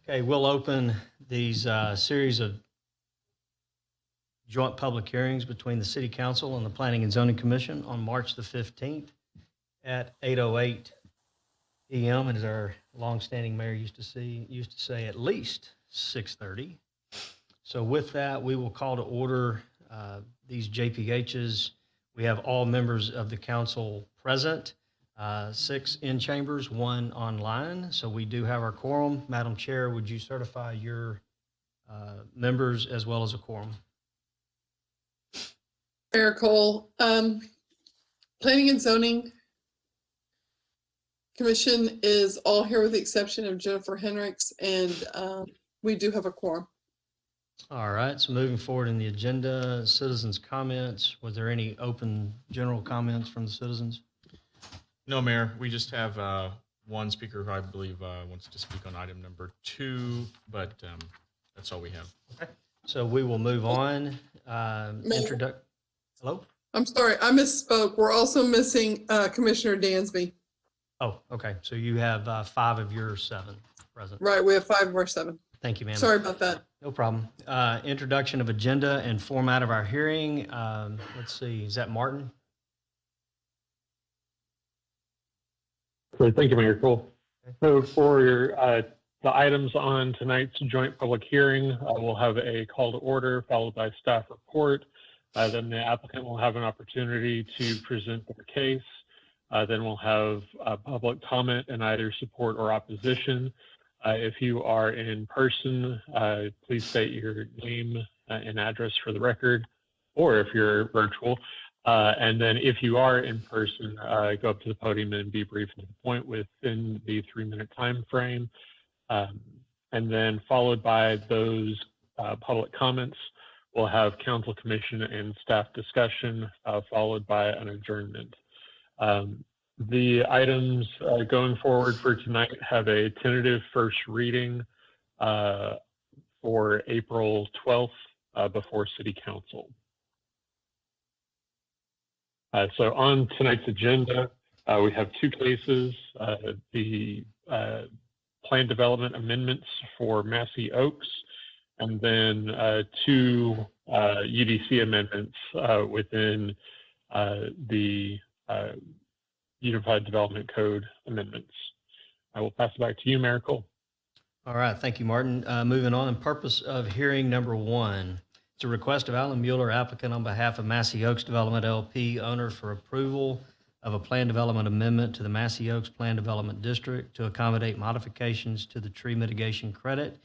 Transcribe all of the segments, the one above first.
Okay, we'll open these series of joint public hearings between the City Council and the Planning and Zoning Commission on March the 15th at 8:08 p.m. And as our longstanding mayor used to say at least 6:30. So with that, we will call to order these JPHs. We have all members of the council present, 6 in chambers, 1 online. So we do have our quorum. Madam Chair, would you certify your members as well as a quorum? Mayor Cole, Planning and Zoning Commission is all here with the exception of Jennifer Henricks, and we do have a quorum. All right, so moving forward in the agenda, citizens' comments. Was there any open general comments from the citizens? No, Mayor. We just have one speaker who I believe wants to speak on item number 2, but that's all we have. Okay, so we will move on. Hello? I'm sorry, I misspoke. We're also missing Commissioner Dansby. Oh, okay. So you have 5 of your 7 present. Right, we have 5 of our 7. Thank you, ma'am. Sorry about that. No problem. Introduction of agenda and format of our hearing. Let's see, is that Martin? Great, thank you, Mayor Cole. So for the items on tonight's joint public hearing, we'll have a call to order followed by staff report. Then the applicant will have an opportunity to present their case. Then we'll have public comment and either support or opposition. If you are in person, please state your name and address for the record, or if you're virtual. And then if you are in person, go up to the podium and be brief and to the point within the 3-minute time frame. And then followed by those public comments, we'll have council, commission, and staff discussion, followed by an adjournment. The items going forward for tonight have a tentative first reading for April 12th before City Council. So on tonight's agenda, we have 2 cases, the plan development amendments for Massey Oaks, and then 2 UDC amendments within the Unified Development Code amendments. I will pass it back to you, Mayor Cole. All right, thank you, Martin. Moving on, purpose of hearing number 1. It's a request of Alan Mueller, applicant on behalf of Massey Oaks Development LP, owner, for approval of a plan development amendment to the Massey Oaks Plan Development District to accommodate modifications to the tree mitigation credit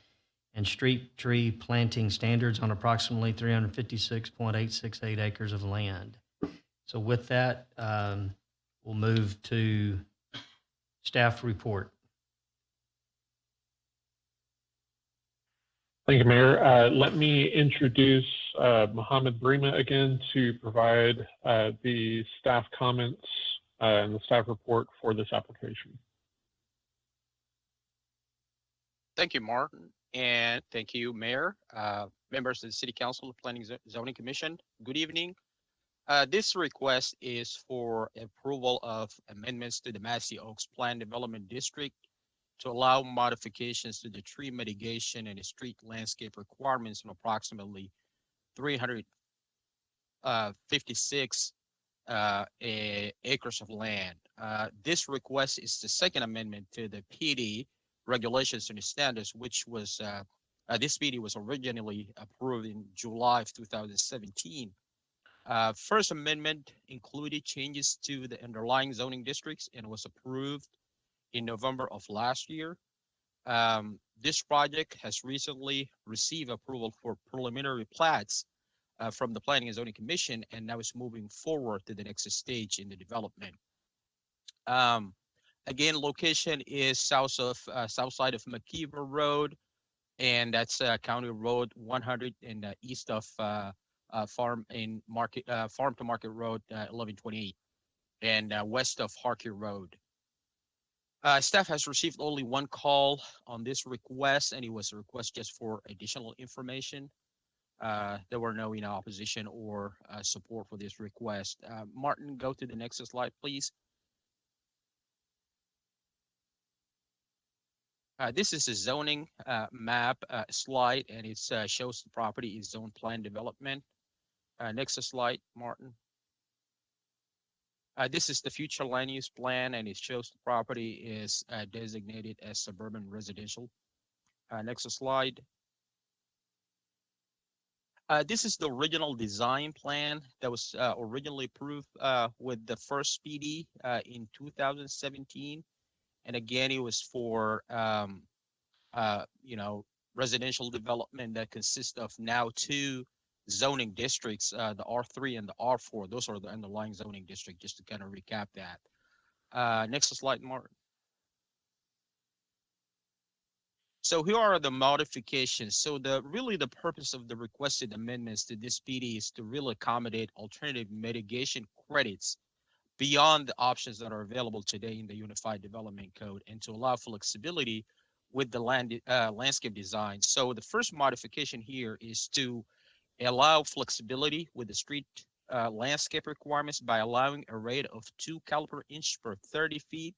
and street tree planting standards on approximately 356.868 acres of land. So with that, we'll move to staff report. Thank you, Mayor. Let me introduce Mohammed Brima again to provide the staff comments and the staff report for this application. Thank you, Martin, and thank you, Mayor, members of the City Council, Planning Zoning Commission. Good evening. This request is for approval of amendments to the Massey Oaks Plan Development District to allow modifications to the tree mitigation and the street landscape requirements on approximately 356 acres of land. This request is the second amendment to the PD regulations and standards, which was this PD was originally approved in July of 2017. First amendment included changes to the underlying zoning districts and was approved in November of last year. This project has recently received approval for preliminary plats from the Planning and Zoning Commission, and now is moving forward to the next stage in the development. Again, location is south side of McKeever Road, and that's County Road 100 and east of Farm to Market Road 1128, and west of Harkey Road. Staff has received only 1 call on this request, and it was a request just for additional information. There were no opposition or support for this request. Martin, go to the next slide, please. This is a zoning map slide, and it shows the property is zone plan development. Next slide, Martin. This is the future land use plan, and it shows the property is designated as suburban residential. Next slide. This is the original design plan that was originally approved with the first PD in 2017. And again, it was for, residential development that consists of now 2 zoning districts, the R3 and the R4. Those are the underlying zoning district, just to kind of recap that. Next slide, Martin. So here are the modifications. So really the purpose of the requested amendments to this PD is to really accommodate alternative mitigation credits beyond the options that are available today in the Unified Development Code, and to allow flexibility with the landscape design. So the first modification here is to allow flexibility with the street landscape requirements by allowing a rate of 2 caliper inch per 30 feet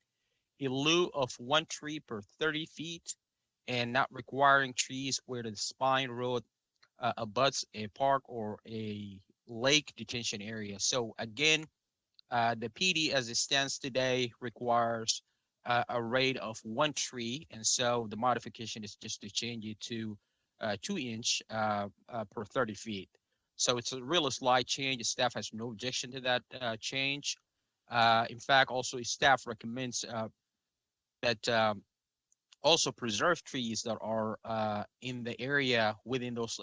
in lieu of 1 tree per 30 feet, and not requiring trees where the spine road abuts a park or a lake detention area. So again, the PD as it stands today requires a rate of 1 tree, and so the modification is just to change it to 2 inch per 30 feet. So it's a real slight change. The staff has no objection to that change. In fact, also staff recommends that also preserve trees that are in the area within those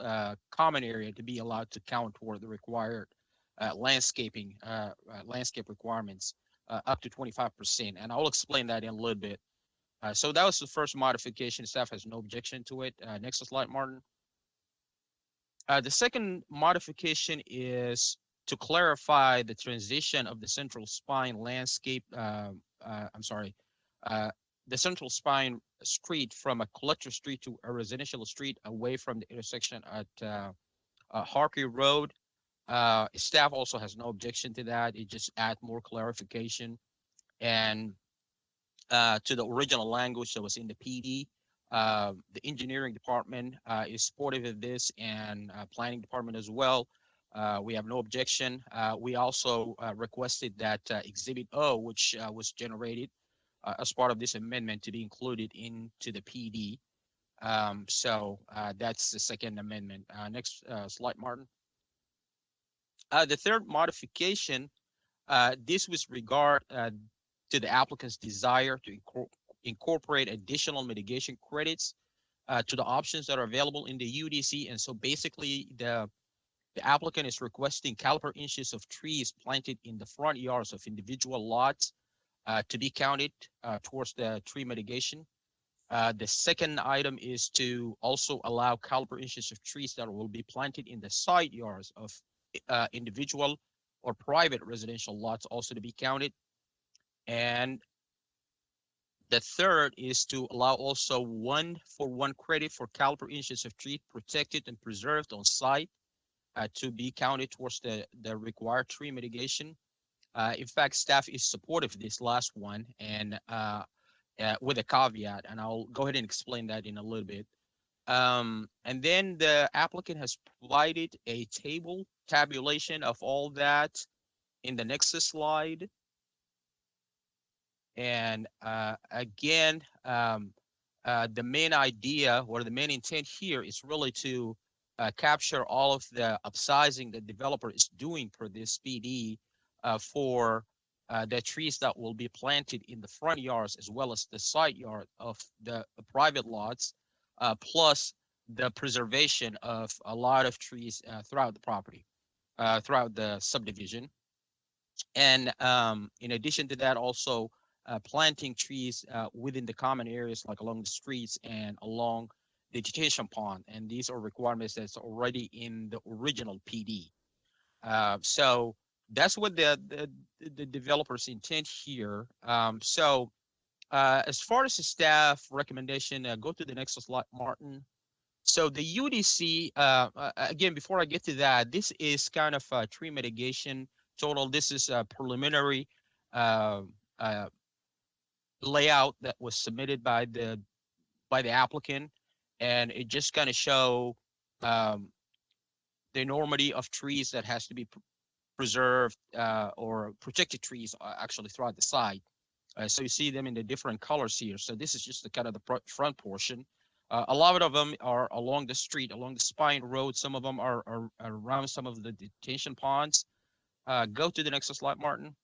common area to be allowed to count toward the required landscape requirements up to 25%. And I'll explain that in a little bit. So that was the first modification. Staff has no objection to it. Next slide, Martin. The second modification is to clarify the transition of the central spine landscape. The central spine street from a collector street to a residential street away from the intersection at Harkey Road. Staff also has no objection to that. It just adds more clarification and to the original language that was in the PD. The engineering department is supportive of this, and planning department as well. We have no objection. We also requested that Exhibit O, which was generated as part of this amendment, to be included into the PD. So that's the second amendment. Next slide, Martin. The third modification, this was regard to the applicant's desire to incorporate additional mitigation credits to the options that are available in the UDC. And so basically the applicant is requesting caliper inches of trees planted in the front yards of individual lots to be counted towards the tree mitigation. The second item is to also allow caliper inches of trees that will be planted in the side yards of individual or private residential lots also to be counted. And the third is to allow also 1-for-1 credit for caliper inches of tree protected and preserved on site to be counted towards the required tree mitigation. In fact, staff is supportive of this last one, and with a caveat, and I'll go ahead and explain that in a little bit. And then the applicant has provided a tabulation of all that in the next slide. And again, the main idea or the main intent here is really to capture all of the upsizing the developer is doing for this PD for the trees that will be planted in the front yards as well as the side yard of the private lots, plus the preservation of a lot of trees throughout the property, throughout the subdivision. And in addition to that, also planting trees within the common areas, like along the streets and along the detention pond. And these are requirements that's already in the original PD. So that's what the developer's intent here. So as far as the staff recommendation, go to the next slide, Martin. So the UDC, again, before I get to that, this is kind of a tree mitigation total. This is a preliminary layout that was submitted by the by the applicant, and it just kind of show the enormity of trees that has to be preserved or protected trees actually throughout the site. So you see them in the different colors here. So this is just the kind of the front portion. A lot of them are along the street, along the spine road. Some of them are around some of the detention ponds. Go to the next slide, Martin.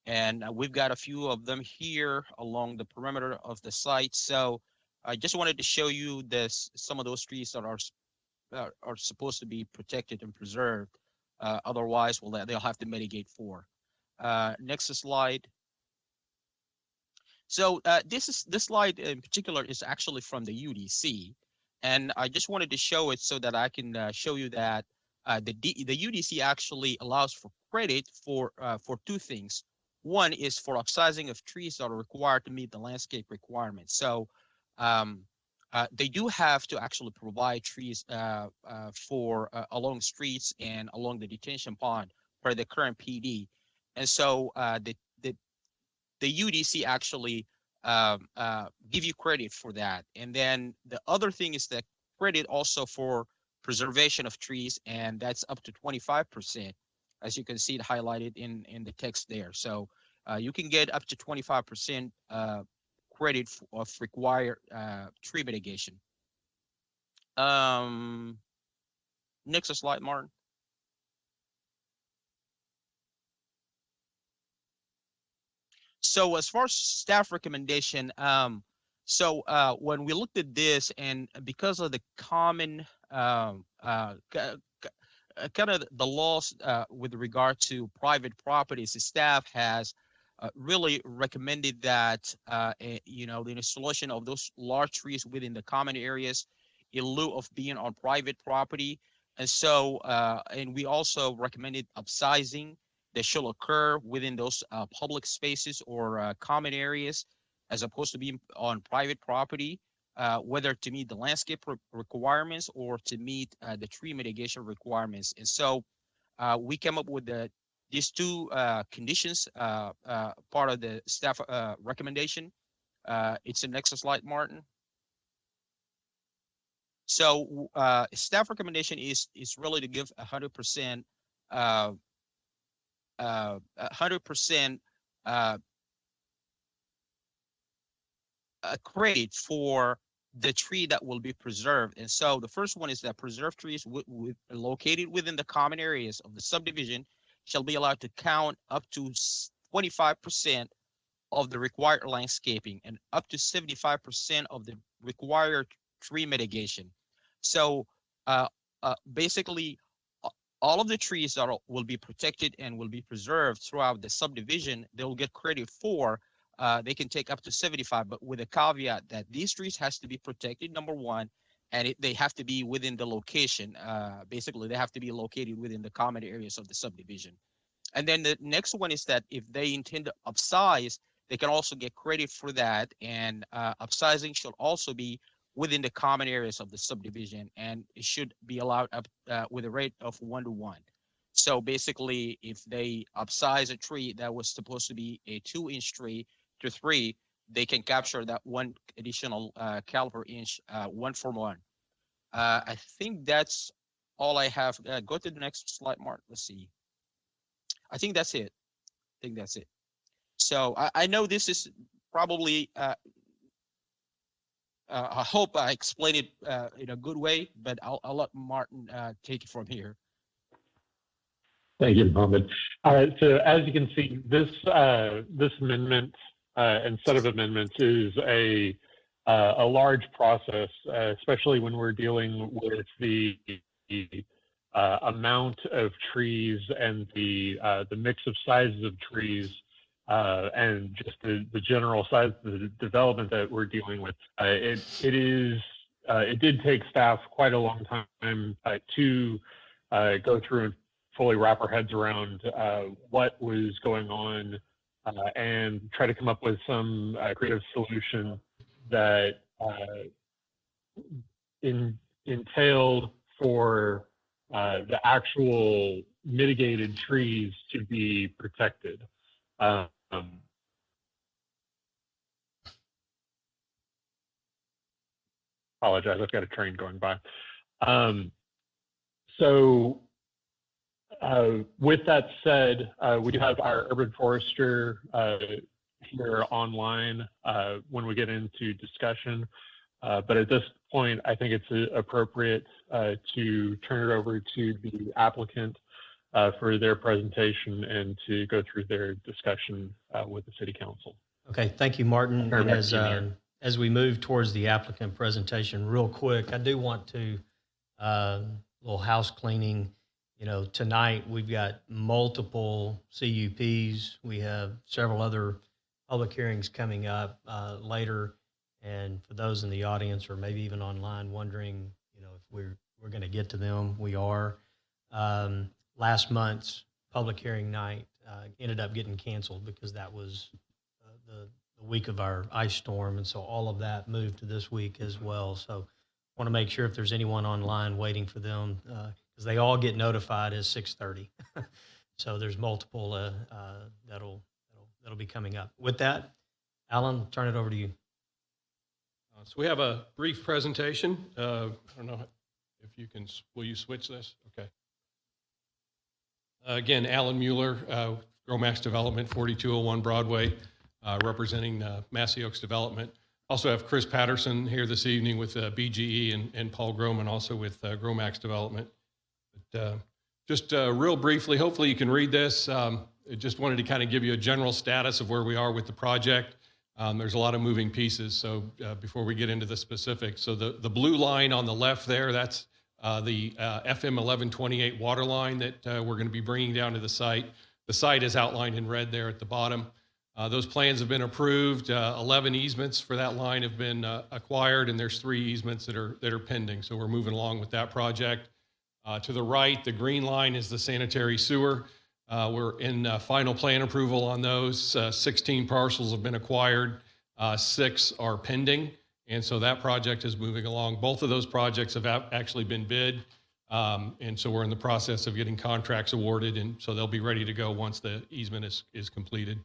And we've got a few of them here along the perimeter of the site. So I just wanted to show you some of those trees that are supposed to be protected and preserved. Otherwise, well, they'll have to mitigate for. Next slide. So this slide in particular is actually from the UDC, and I just wanted to show it so that I can show you that the UDC actually allows for credit for two things. One is for upsizing of trees that are required to meet the landscape requirements. So they do have to actually provide trees for along streets and along the detention pond per the current PD. And so the UDC actually give you credit for that. And then the other thing is that credit also for preservation of trees, and that's up to 25%, as you can see it highlighted in the text there. So you can get up to 25% credit of required tree mitigation. Next slide, Martin. So as far as staff recommendation, when we looked at this, and because of the common kind of the laws with regard to private properties, the staff has really recommended that the installation of those large trees within the common areas in lieu of being on private property. And so, and we also recommended upsizing that shall occur within those public spaces or common areas, as opposed to being on private property, whether to meet the landscape requirements or to meet the tree mitigation requirements. And so we came up with these two conditions, part of the staff recommendation. It's the next slide, Martin. So staff recommendation is really to give 100% 100% credit for the tree that will be preserved. And so the first one is that preserved trees located within the common areas of the subdivision shall be allowed to count up to 25% of the required landscaping and up to 75% of the required tree mitigation. So basically, all of the trees that will be protected and will be preserved throughout the subdivision, they will get credit for. They can take up to 75, but with a caveat that these trees has to be protected, number one, and they have to be within the location. Basically, they have to be located within the common areas of the subdivision. And then the next one is that if they intend to upsize, they can also get credit for that. And upsizing should also be within the common areas of the subdivision, and it should be allowed up with a rate of 1:1. So basically, if they upsize a tree that was supposed to be a 2-inch tree to 3, they can capture that 1 additional caliper inch 1-for-1. I think that's all I have. Go to the next slide, Mark. Let's see. I think that's it. So I know this is probably I hope I explained it in a good way, but I'll let Martin take it from here. Thank you, Mohammed. So as you can see, this amendment and set of amendments is a large process, especially when we're dealing with the amount of trees and the mix of sizes of trees. And just the general size of the development that we're dealing with. It did take staff quite a long time to go through and fully wrap our heads around what was going on and try to come up with some creative solution that entailed for the actual mitigated trees to be protected. Apologize, I've got a train going by. So with that said, we do have our urban forester here online when we get into discussion. But at this point, I think it's appropriate to turn it over to the applicant for their presentation and to go through their discussion with the City Council. Okay, thank you, Martin. Turn And it back to you, Mayor. as we move towards the applicant presentation, real quick, I do want to, little house cleaning. You know, tonight we've got multiple CUPs. We have several other public hearings coming up later. And for those in the audience or maybe even online wondering, you know, if we're going to get to them, we are. Last month's public hearing night ended up getting canceled because that was the week of our ice storm. And so all of that moved to this week as well. So I want to make sure if there's anyone online waiting for them, because they all get notified as 6:30. So there's multiple that'll be coming up. With that, Alan, I'll turn it over to you. So we have a brief presentation. I don't know if you can, will you switch this? Okay. Again, Alan Mueller, Gromax Development, 4201 Broadway, representing Massey Oaks Development. Also have Chris Patterson here this evening with BGE and Paul Groman also with Gromax Development. But, just real briefly, hopefully you can read this. I just wanted to kind of give you a general status of where we are with the project. There's a lot of moving pieces, so before we get into the specifics. So the blue line on the left there, that's the FM 1128 water line that we're going to be bringing down to the site. The site is outlined in red there at the bottom. Those plans have been approved. 11 easements for that line have been acquired, and there's 3 easements that are pending. So we're moving along with that project. To the right, the green line is the sanitary sewer. We're in final plan approval on those. 16 parcels have been acquired. 6 are pending. And so that project is moving along. Both of those projects have actually been bid. And so we're in the process of getting contracts awarded. And so they'll be ready to go once the easement is completed.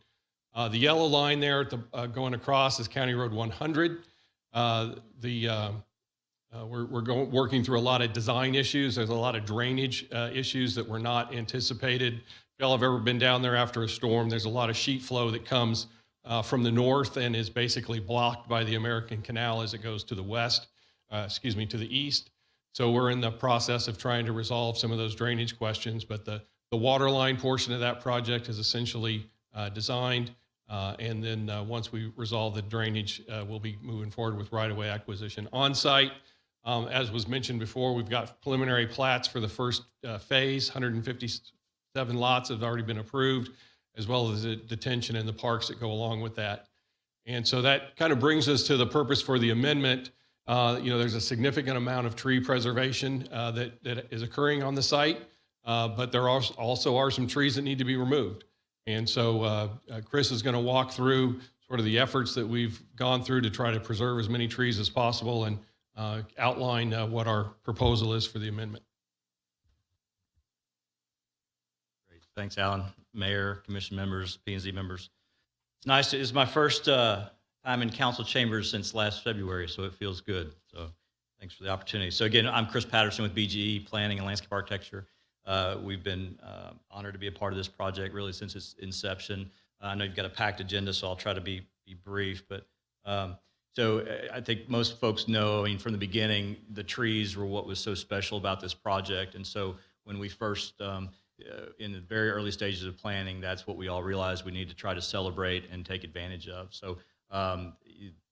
The yellow line there at the, going across is County Road 100. We're working through a lot of design issues. There's a lot of drainage issues that were not anticipated. If y'all have ever been down there after a storm, there's a lot of sheet flow that comes from the north and is basically blocked by the American Canal as it goes to the west, to the east. So we're in the process of trying to resolve some of those drainage questions, but the water line portion of that project is essentially designed. And then once we resolve the drainage, we'll be moving forward with right-of-way acquisition on site. As was mentioned before, we've got preliminary plats for the first phase. 157 lots have already been approved, as well as the detention and the parks that go along with that. And so that kind of brings us to the purpose for the amendment. There's a significant amount of tree preservation that is occurring on the site, but there also are some trees that need to be removed. And so Chris is going to walk through sort of the efforts that we've gone through to try to preserve as many trees as possible and outline what our proposal is for the amendment. Great. Thanks, Alan. Mayor, commission members, P&Z members. It's nice. It's my first time in council chambers since last February, so it feels good. So thanks for the opportunity. So again, I'm Chris Patterson with BGE Planning and Landscape Architecture. We've been honored to be a part of this project really since its inception. I know you've got a packed agenda, so I'll try to be brief. But so I think most folks know, I mean, from the beginning, the trees were what was so special about this project. And so when we first, in the very early stages of planning, that's what we all realized we need to try to celebrate and take advantage of. So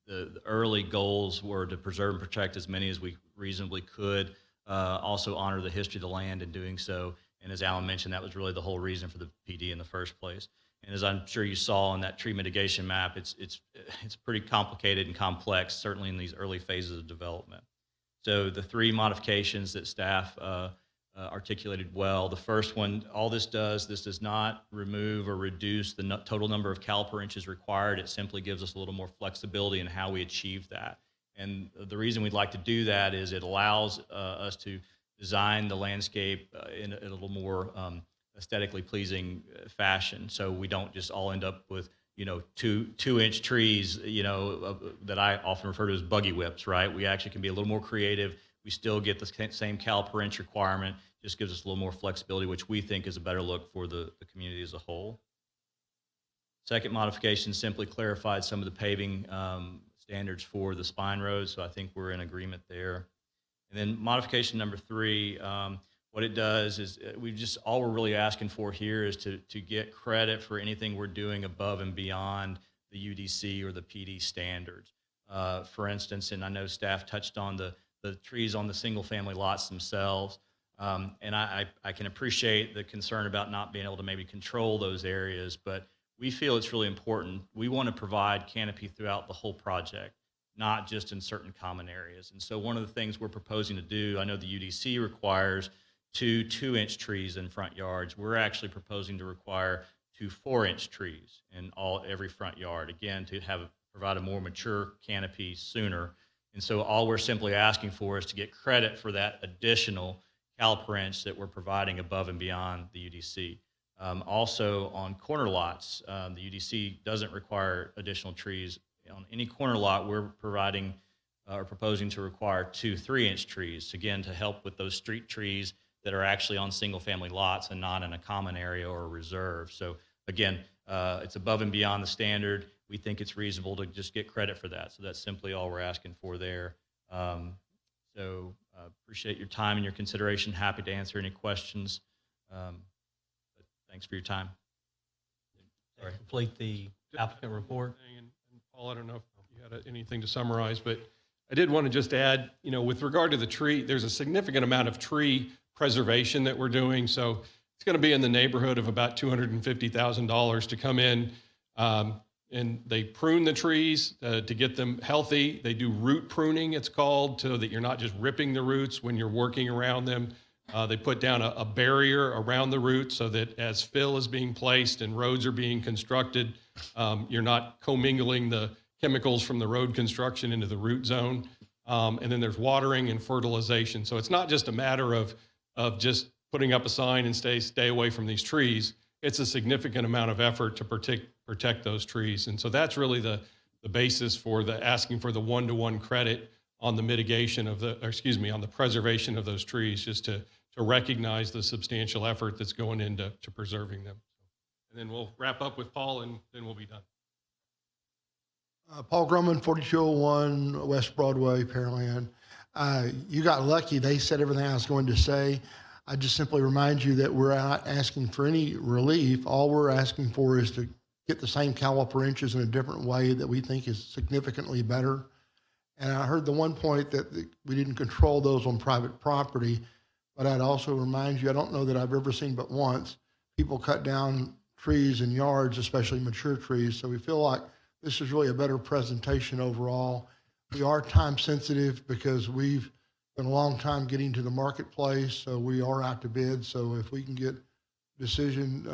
the early goals were to preserve and protect as many as we reasonably could. Also honor the history of the land in doing so. And as Alan mentioned, that was really the whole reason for the PD in the first place. And as I'm sure you saw on that tree mitigation map, it's pretty complicated and complex, certainly in these early phases of development. So the 3 modifications that staff articulated well. The first one, all this does not remove or reduce the total number of caliper inches required. It simply gives us a little more flexibility in how we achieve that. And the reason we'd like to do that is it allows us to design the landscape in a little more aesthetically pleasing fashion. So we don't just all end up with two-inch trees, that I often refer to as buggy whips, right? We actually can be a little more creative. We still get the same cal per inch requirement, just gives us a little more flexibility, which we think is a better look for the community as a whole. Second modification simply clarified some of the paving standards for the spine roads, so I think we're in agreement there. And then modification number 3, what it does is all we're really asking for here is to get credit for anything we're doing above and beyond the UDC or the PD standards. For instance, and I know staff touched on the trees on the single family lots themselves. And I can appreciate the concern about not being able to maybe control those areas, but we feel it's really important. We want to provide canopy throughout the whole project, not just in certain common areas. And so one of the things we're proposing to do, I know the UDC requires 2 2-inch trees in front yards. We're actually proposing to require 2 4-inch trees in every front yard, again, to provide a more mature canopy sooner. And so all we're simply asking for is to get credit for that additional cal per inch that we're providing above and beyond the UDC. Also on corner lots, the UDC doesn't require additional trees. On any corner lot, we're providing or proposing to require 2 3-inch trees, again, to help with those street trees that are actually on single family lots and not in a common area or a reserve. So again, it's above and beyond the standard. We think it's reasonable to just get credit for that. So that's simply all we're asking for there. Appreciate your time and your consideration. Happy to answer any questions. But thanks for your time. Sorry. Complete the applicant report. And Paul, I don't know if you had anything to summarize, but I did want to just add, with regard to the tree, there's a significant amount of tree preservation that we're doing. So it's going to be in the neighborhood of about $250,000 to come in. And they prune the trees to get them healthy. They do root pruning, it's called, so that you're not just ripping the roots when you're working around them. They put down a barrier around the roots so that as fill is being placed and roads are being constructed, you're not commingling the chemicals from the road construction into the root zone. And then there's watering and fertilization. So it's not just a matter of just putting up a sign and stay away from these trees. It's a significant amount of effort to protect those trees. And so that's really the basis for asking for the 1-to-1 credit on the mitigation of on the preservation of those trees, just to recognize the substantial effort that's going into preserving them. And then we'll wrap up with Paul, and then we'll be done. Paul Groman, 4201 West Broadway, Pearland. You got lucky. They said everything I was going to say. I just simply remind you that we're not asking for any relief. All we're asking for is to get the same caliper inches in a different way that we think is significantly better. And I heard the one point that we didn't control those on private property, but I'd also remind you, I don't know that I've ever seen but once, people cut down trees in yards, especially mature trees. So we feel like this is really a better presentation overall. We are time sensitive because we've been a long time getting to the marketplace, so we are out to bid. So if we can get a decision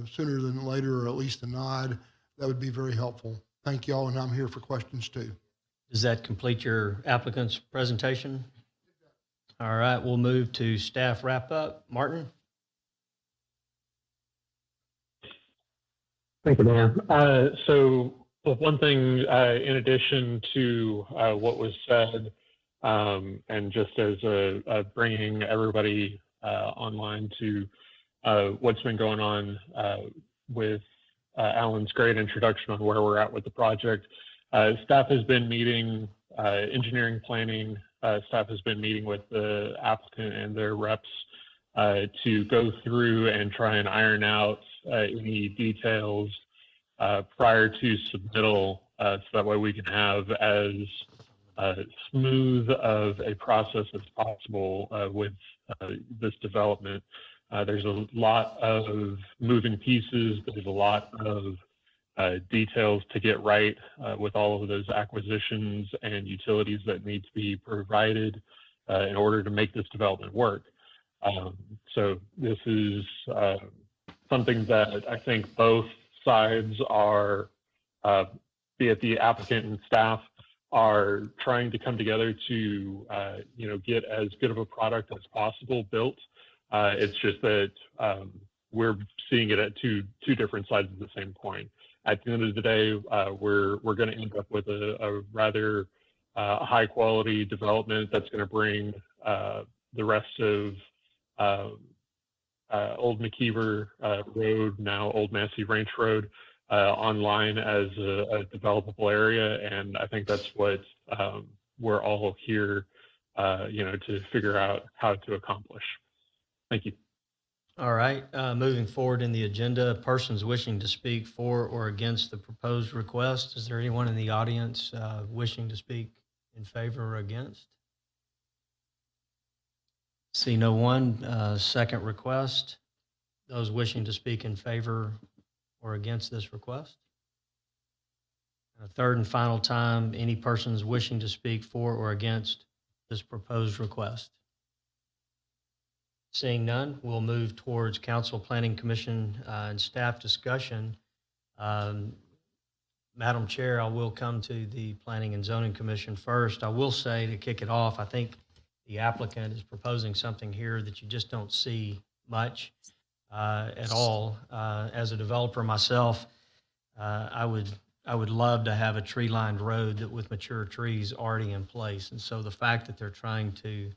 sooner than later, or at least a nod, that would be very helpful. Thank you all, and I'm here for questions too. Does that complete your applicant's presentation? All right, we'll move to staff wrap up. Martin? Thank you, Mayor. So one thing in addition to what was said, and just as bringing everybody online to what's been going on with Alan's great introduction on where we're at with the project. Staff has been meeting, engineering planning, staff has been meeting with the applicant and their reps to go through and try and iron out any details prior to submittal, so that way we can have as smooth of a process as possible with this development. There's a lot of moving pieces. There's a lot of details to get right with all of those acquisitions and utilities that need to be provided in order to make this development work. So this is something that I think both sides are, be it the applicant and staff, are trying to come together to get as good of a product as possible built. It's just that we're seeing it at two different sides of the same coin. at the end of the day, we're going to end up with a rather high quality development that's going to bring the rest of Old McKeever Road, now Old Massey Ranch Road, online as a developable area. And I think that's what we're all here, to figure out how to accomplish. Thank you. All right, moving forward in the agenda, persons wishing to speak for or against the proposed request. Is there anyone in the audience wishing to speak in favor or against? See no one. Second request. Those wishing to speak in favor or against this request? And a third and final time, any persons wishing to speak for or against this proposed request? Seeing none, we'll move towards Council Planning Commission and staff discussion. Madam Chair, I will come to the Planning and Zoning Commission first. I will say, to kick it off, I think the applicant is proposing something here that you just don't see much at all. As a developer myself, I would love to have a tree-lined road that with mature trees already in place. And so the fact that they're trying to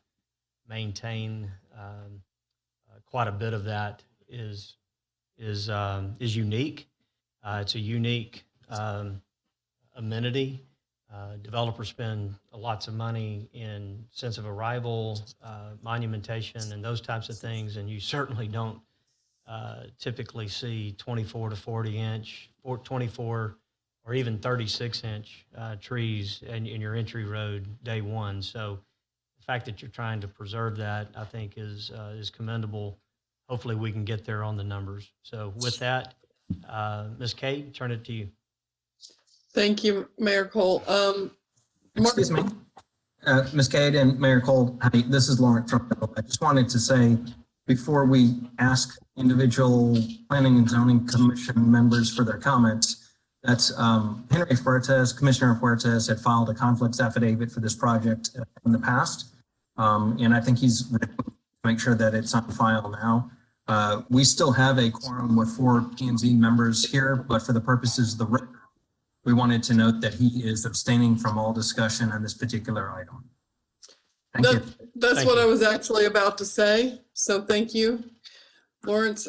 maintain quite a bit of that is unique. It's a unique amenity. Developers spend lots of money in sense of arrival, monumentation, and those types of things, and you certainly don't typically see 24 to 40 inch, or 24 or even 36 inch trees in your entry road day one. So the fact that you're trying to preserve that, I think, is commendable. Hopefully we can get there on the numbers. So with that, Ms. Kate, turn it to you. Thank you, Mayor Cole. Excuse me, Ms. Cade and Mayor Cole. Hi, this is Lawrence Trumbo. I just wanted to say, before we ask individual Planning and Zoning Commission members for their comments, that Henry Fuertes, Commissioner Fuertes, had filed a conflicts affidavit for this project in the past. And I think he's ready to make sure that it's on file now. We still have a quorum with 4 P&Z members here, but for the purposes of the record, we wanted to note that he is abstaining from all discussion on this particular item. Thank you. That's what I was actually about to say. So thank you, Lawrence.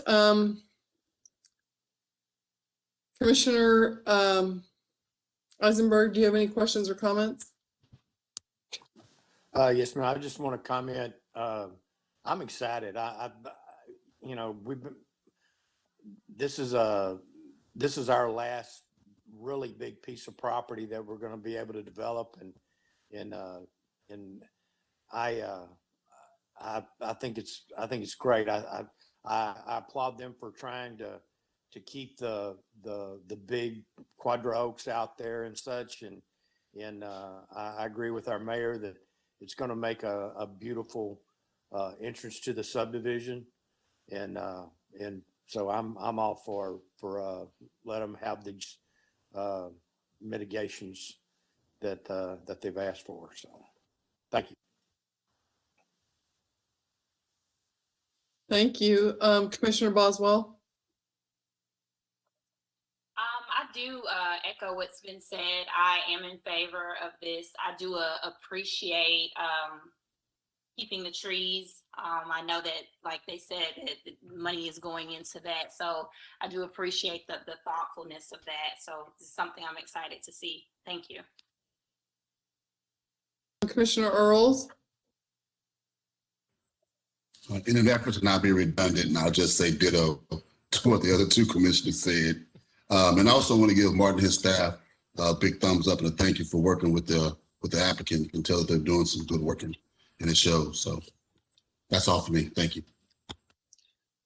Commissioner Eisenberg, do you have any questions or comments? Yes, ma'am. I just want to comment. I'm excited. This is our last really big piece of property that we're going to be able to develop, and I think it's great. I applaud them for trying to keep the big quadra oaks out there and such, and I agree with our mayor that it's going to make a beautiful entrance to the subdivision, and so I'm all for let them have these mitigations that they've asked for. So, thank you. Thank you, Commissioner Boswell. I do echo what's been said. I am in favor of this. I do appreciate keeping the trees. I know that, like they said, that the money is going into that. So I do appreciate the thoughtfulness of that. So this is something I'm excited to see. Thank you. Commissioner Earls. In an effort to not be redundant, I'll just say ditto to what the other 2 commissioners said. And I also want to give Martin and his staff a big thumbs up and a thank you for working with the applicant. You can tell that they're doing some good work, and it shows. So that's all for me. Thank you.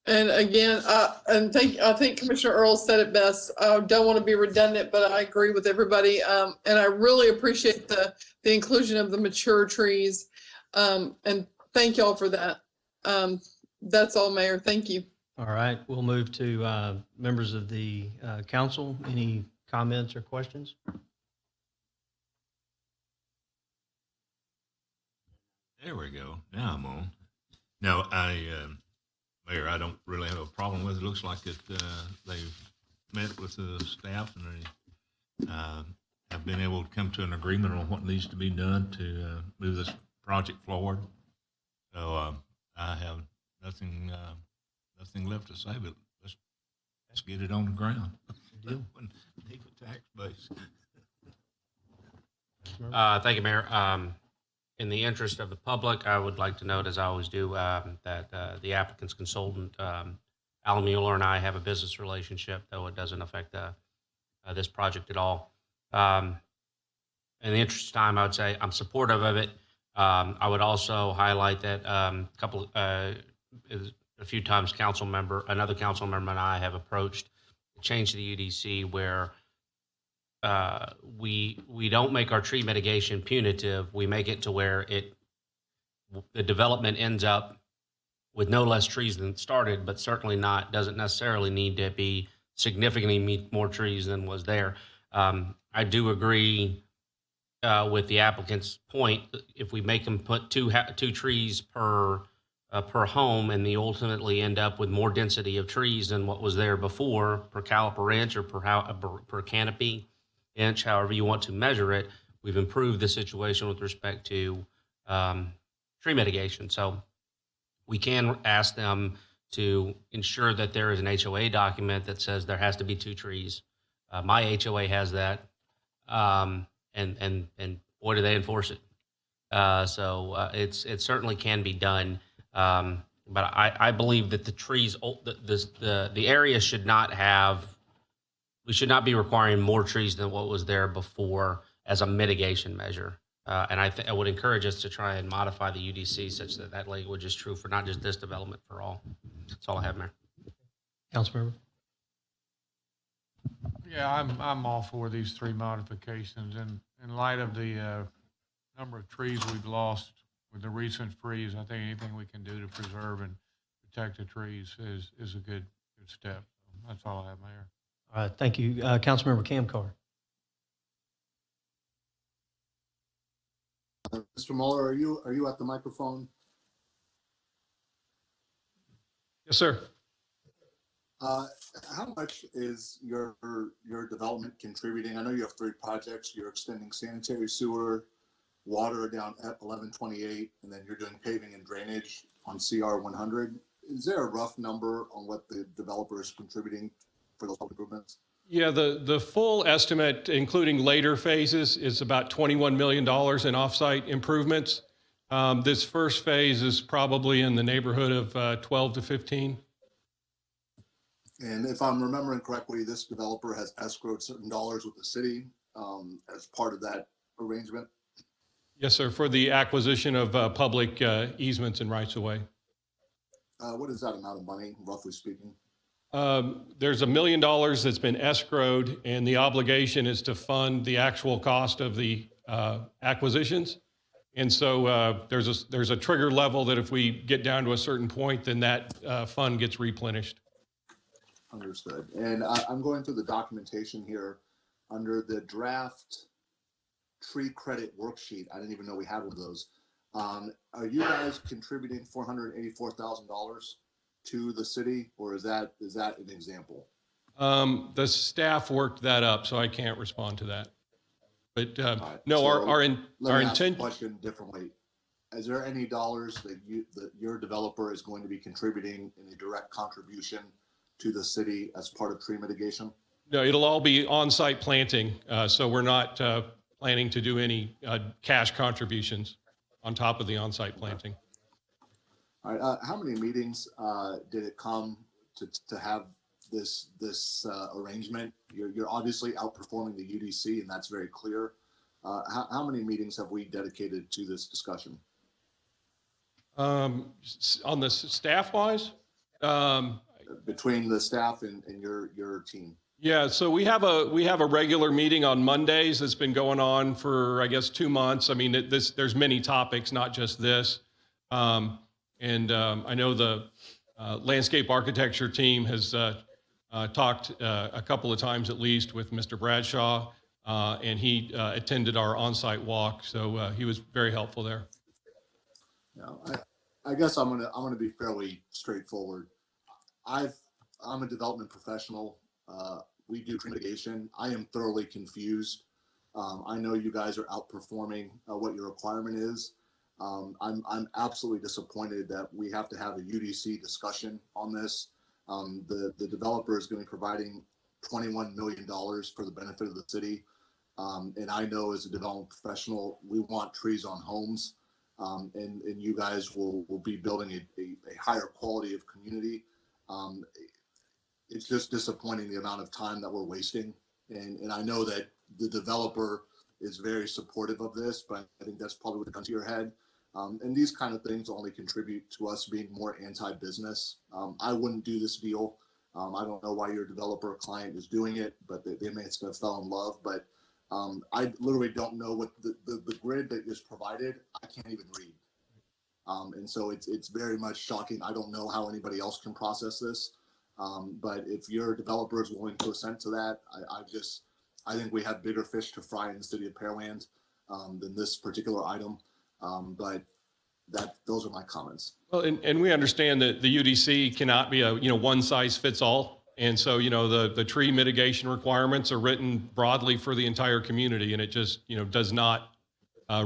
And again, I think Commissioner Earls said it best. I don't want to be redundant, but I agree with everybody. And I really appreciate the inclusion of the mature trees. And thank y'all for that. That's all, Mayor. Thank you. All right, we'll move to members of the council. Any comments or questions? There we go. Now I'm on. No, Mayor, I don't really have a problem with it. It looks like that they've met with the staff and they have been able to come to an agreement on what needs to be done to move this project forward. So I have nothing left to say, but let's get it on the ground. Need a tax base. Thank you, Mayor. In the interest of the public, I would like to note, as I always do, that the applicant's consultant, Alan Mueller, and I have a business relationship, though it doesn't affect this project at all. In the interest of time, I would say I'm supportive of it. I would also highlight that a few times another council member and I have approached a change to the UDC where we don't make our tree mitigation punitive. We make it to where the development ends up with no less trees than started, but certainly doesn't necessarily need to be significantly more trees than was there. I do agree with the applicant's point. If we make them put two trees per home, and they ultimately end up with more density of trees than what was there before per caliper inch or per canopy inch, however you want to measure it, we've improved the situation with respect to tree mitigation. So we can ask them to ensure that there is an HOA document that says there has to be 2 trees. My HOA has that, and boy, do they enforce it. So it certainly can be done. But I believe that the trees, the area should not have, we should not be requiring more trees than what was there before as a mitigation measure. And I would encourage us to try and modify the UDC such that that language is true for not just this development, for all. That's all I have, Mayor. Councilmember. Yeah, I'm all for these 3 modifications. And in light of the number of trees we've lost with the recent freeze, I think anything we can do to preserve and protect the trees is a good step. That's all I have, Mayor. All right, thank you. Councilmember Cam Carr. Mr. Mueller, are you at the microphone? Yes, sir. How much is your development contributing? I know you have 3 projects. You're extending sanitary sewer, water down at 1128, and then you're doing paving and drainage on CR 100. Is there a rough number on what the developer is contributing for those improvements? Yeah, the full estimate, including later phases, is about $21 million in offsite improvements. This first phase is probably in the neighborhood of 12 to 15. And if I'm remembering correctly, this developer has escrowed certain dollars with the city as part of that arrangement? Yes, sir, for the acquisition of public easements and rights of way. What is that amount of money, roughly speaking? There's $1 million that's been escrowed, and the obligation is to fund the actual cost of the acquisitions. And so there's a trigger level that if we get down to a certain point, then that fund gets replenished. Understood. And I'm going through the documentation here under the draft tree credit worksheet. I didn't even know we had one of those. Are you guys contributing $484,000 to the city, or is that an example? The staff worked that up, so I can't respond to that. But Right. no, So our let me ask the intent. question differently. Is there any dollars that your developer is going to be contributing in a direct contribution to the city as part of tree mitigation? No, it'll all be on-site planting, so we're not planning to do any cash contributions on top of the on-site planting. All right. How many meetings did it come to have this arrangement? You're obviously outperforming the UDC, and that's very clear. How many meetings have we dedicated to this discussion? On the staff-wise? Between the staff and your team. Yeah, so we have a regular meeting on Mondays that's been going on for, I guess, 2 months. I mean, there's many topics, not just this. I know the landscape architecture team has talked a couple of times at least with Mr. Bradshaw, and he attended our on-site walk, so he was very helpful there. No, I guess I'm gonna be fairly straightforward. I'm a development professional. we do tree mitigation. I am thoroughly confused. I know you guys are outperforming what your requirement is. I'm absolutely disappointed that we have to have a UDC discussion on this. The developer is going to be providing $21 million for the benefit of the city. And I know as a development professional, we want trees on homes. And you guys will be building a higher quality of community. It's just disappointing the amount of time that we're wasting. And I know that the developer is very supportive of this, but I think that's probably what comes to your head. And these kind of things only contribute to us being more anti-business. I wouldn't do this deal. I don't know why your developer client is doing it, but they may have fell in love. But I literally don't know what the grid that is provided. I can't even read. And so it's very much shocking. I don't know how anybody else can process this. But if your developer is willing to assent to that, I think we have bigger fish to fry in the city of Pearland than this particular item. But those are my comments. Well, and we understand that the UDC cannot be a one size fits all, and so the tree mitigation requirements are written broadly for the entire community, and it just does not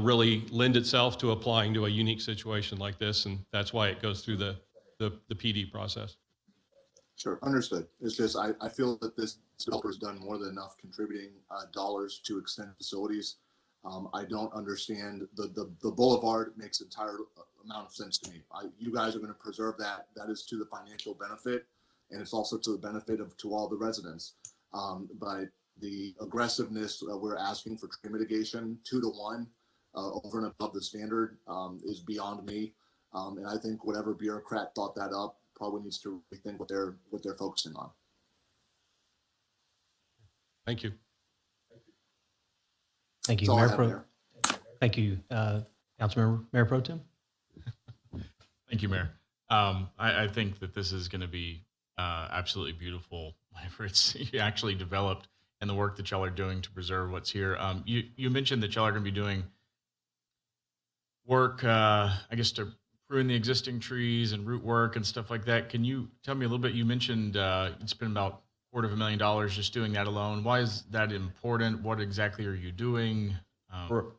really lend itself to applying to a unique situation like this, and that's why it goes through the PD process. Sure, understood. It's just I feel that this developer has done more than enough contributing dollars to extend facilities. I don't understand the boulevard makes entire amount of sense to me. You guys are going to preserve that. That is to the financial benefit, and it's also to the benefit to all the residents. But the aggressiveness we're asking for tree mitigation 2-to-1 over and above the standard is beyond me. And I think whatever bureaucrat thought that up probably needs to rethink what they're focusing on. Thank you. Thank you, That's all I Mayor have Pro. there. Thank you, Councilmember, Mayor Pro Tem. Thank you, Mayor. I think that this is going to be absolutely beautiful whenever it's actually developed, and the work that y'all are doing to preserve what's here. You mentioned that y'all are going to be doing work, I guess, to prune the existing trees and root work and stuff like that. Can you tell me a little bit? You mentioned it's been about $250,000 just doing that alone. Why is that important? What exactly are you doing?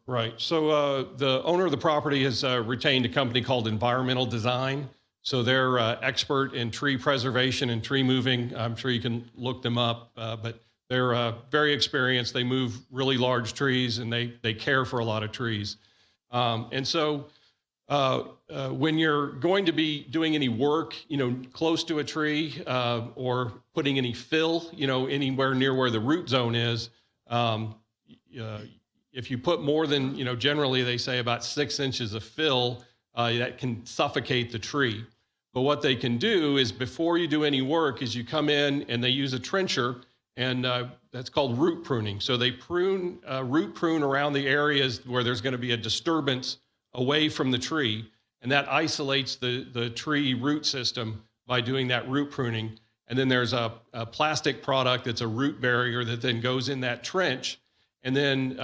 Right. So the owner of the property has retained a company called Environmental Design. So they're expert in tree preservation and tree moving. I'm sure you can look them up, but they're very experienced. They move really large trees, and they care for a lot of trees. And so when you're going to be doing any work, close to a tree or putting any fill, anywhere near where the root zone is, if you put more than, generally they say about 6 inches of fill, that can suffocate the tree. But what they can do is before you do any work is you come in and they use a trencher, and that's called root pruning. So they root prune around the areas where there's going to be a disturbance away from the tree, and that isolates the tree root system by doing that root pruning. And then there's a plastic product that's a root barrier that then goes in that trench, and then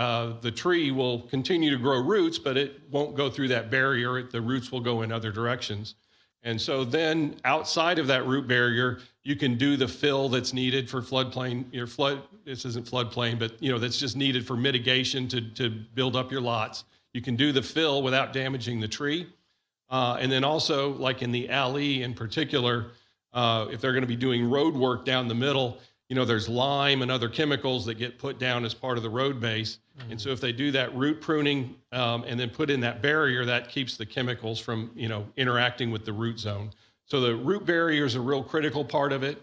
the tree will continue to grow roots, but it won't go through that barrier. The roots will go in other directions. And so then outside of that root barrier, you can do the fill that's needed for floodplain, this isn't floodplain, but that's just needed for mitigation to build up your lots. You can do the fill without damaging the tree. And then also, like in the alley in particular, if they're going to be doing road work down the middle, there's lime and other chemicals that get put down as part of the road base. Mm-hmm. And so if they do that root pruning and then put in that barrier, that keeps the chemicals from, interacting with the root zone. So the root barrier is a real critical part of it.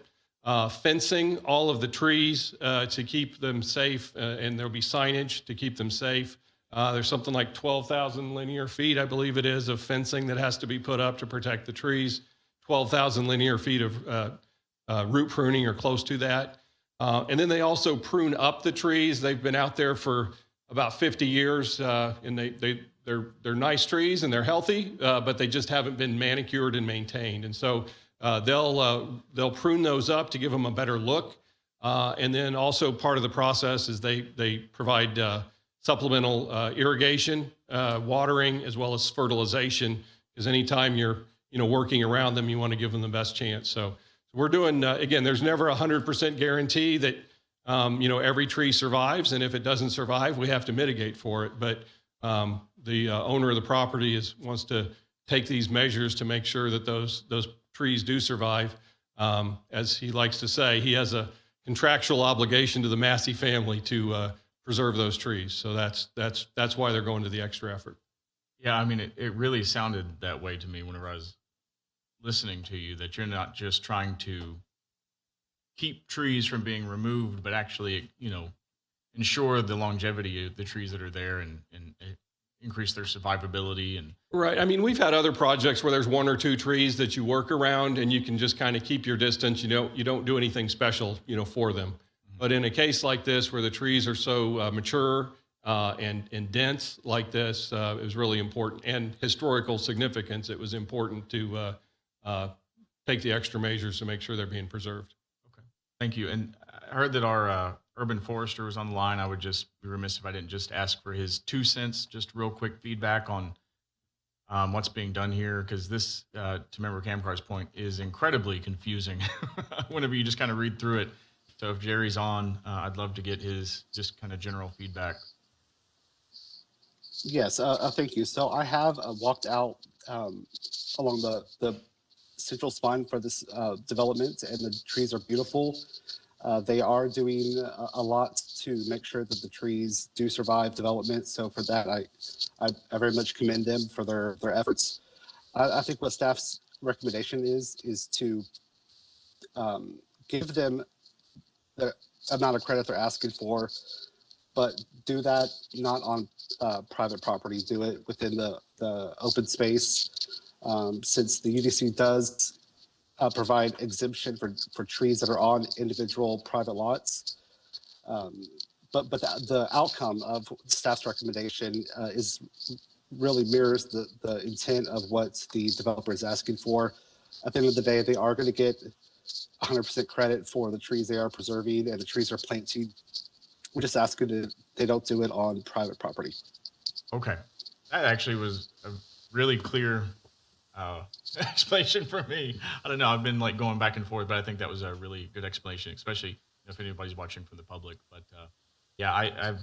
Fencing all of the trees to keep them safe, and there'll be signage to keep them safe. There's something like 12,000 linear feet, I believe it is, of fencing that has to be put up to protect the trees. 12,000 linear feet of root pruning or close to that. And then they also prune up the trees. They've been out there for about 50 years, and they're nice trees and they're healthy, but they just haven't been manicured and maintained. And so they'll prune those up to give them a better look. And then also part of the process is they provide supplemental irrigation, watering, as well as fertilization, because anytime you're working around them, you want to give them the best chance. So we're doing, again, there's never a 100% guarantee that every tree survives, and if it doesn't survive, we have to mitigate for it. But the owner of the property wants to take these measures to make sure that those trees do survive. As he likes to say, he has a contractual obligation to the Massey family to preserve those trees. So that's why they're going to the extra effort. Yeah, I mean, it really sounded that way to me whenever I was listening to you, that you're not just trying to keep trees from being removed, but actually, ensure the longevity of the trees that are there and increase their survivability. And Right. I mean, we've had other projects where there's one or two trees that you work around and you can just kind of keep your distance. You don't do anything special, for them. Mm-hmm. But in a case like this, where the trees are so mature and dense like this, it was really important, and historical significance. It was important to take the extra measures to make sure they're being preserved. Okay. Thank you. And I heard that our urban forester was on the line. I would just be remiss if I didn't just ask for his 2 cents, just real quick feedback on what's being done here, because this, to Member Kamkar's point, is incredibly confusing whenever you just kind of read through it. So if Jerry's on, I'd love to get his just kind of general feedback. Yes, thank you. So I have walked out along the central spine for this development, and the trees are beautiful. They are doing a lot to make sure that the trees do survive development. So for that, I very much commend them for their efforts. I think what staff's recommendation is to give them the amount of credit they're asking for, but do that not on private property. Do it within the open space, since the UDC does provide exemption for trees that are on individual private lots. But the outcome of staff's recommendation is really mirrors the intent of what the developer is asking for. At the end of the day, they are going to get 100% credit for the trees they are preserving and the trees are planted. We're just asking that they don't do it on private property. Okay. That actually was a really clear explanation for me. I don't know. I've been going back and forth, but I think that was a really good explanation, especially if anybody's watching from the public. But yeah, I have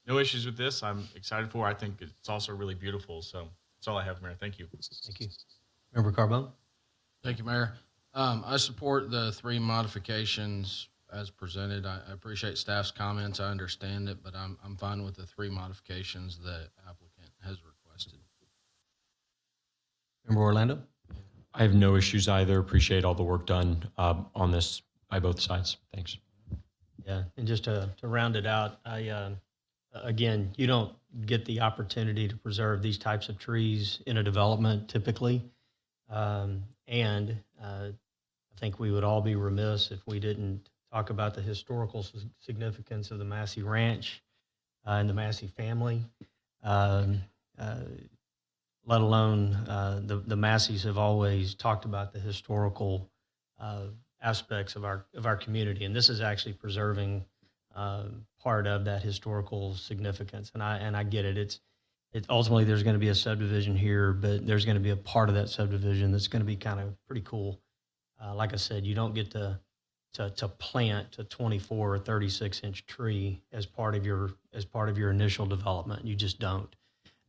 no issues with this. I'm excited for it. I think it's also really beautiful. So that's all I have, Mayor. Thank you. Thank you. Member Carbone? Thank you, Mayor. I support the 3 modifications as presented. I appreciate staff's comments. I understand it, but I'm fine with the 3 modifications that applicant has requested. Member Orlando? I have no issues either. Appreciate all the work done on this by both sides. Thanks. Yeah, and just to round it out, again, you don't get the opportunity to preserve these types of trees in a development typically. And I think we would all be remiss if we didn't talk about the historical significance of the Massey Ranch and the Massey family. Let alone the Masseys have always talked about the historical aspects of our community, and this is actually preserving part of that historical significance. And I get it. It's ultimately there's going to be a subdivision here, but there's going to be a part of that subdivision that's going to be kind of pretty cool. Like I said, you don't get to plant a 24 or 36 inch tree as part of your initial development. You just don't.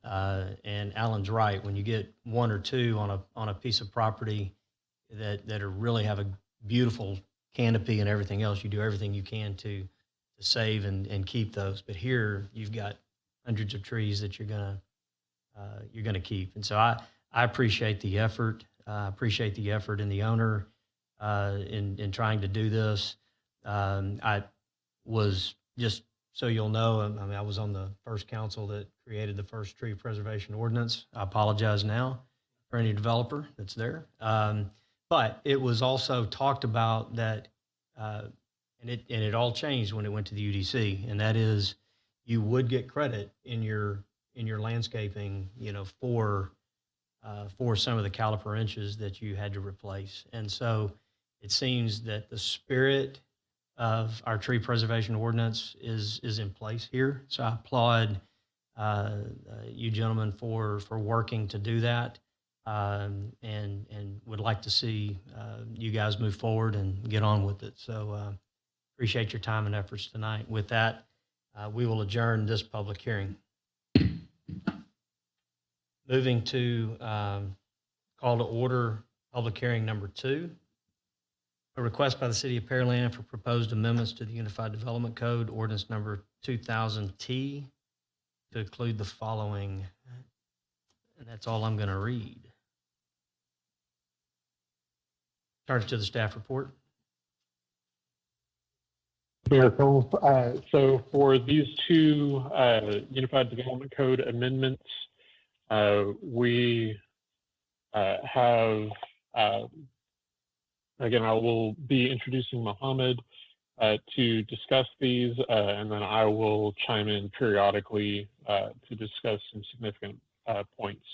And Alan's right. When you get 1 or 2 on a piece of property that are really have a beautiful canopy and everything else, you do everything you can to save and keep those. But here you've got hundreds of trees that you're gonna keep. And so I appreciate the effort. I appreciate the effort in the owner in trying to do this. I was, just so you'll know, I mean, I was on the first council that created the first tree preservation ordinance. I apologize now for any developer that's there. But it was also talked about that, and it all changed when it went to the UDC, and that is you would get credit in your landscaping, for some of the caliper inches that you had to replace. And so it seems that the spirit of our tree preservation ordinance is in place here. So I applaud you gentlemen for working to do that, and would like to see you guys move forward and get on with it. So appreciate your time and efforts tonight. With that, we will adjourn this public hearing. Moving to call to order public hearing number 2. A request by the City of Pearland for proposed amendments to the Unified Development Code, ordinance number 2000T, to include the following, and that's all I'm going to read. Turn to the staff report. Mayor Cole, so for these two Unified Development Code amendments, we have, again, I will be introducing Mohammed to discuss these, and then I will chime in periodically to discuss some significant points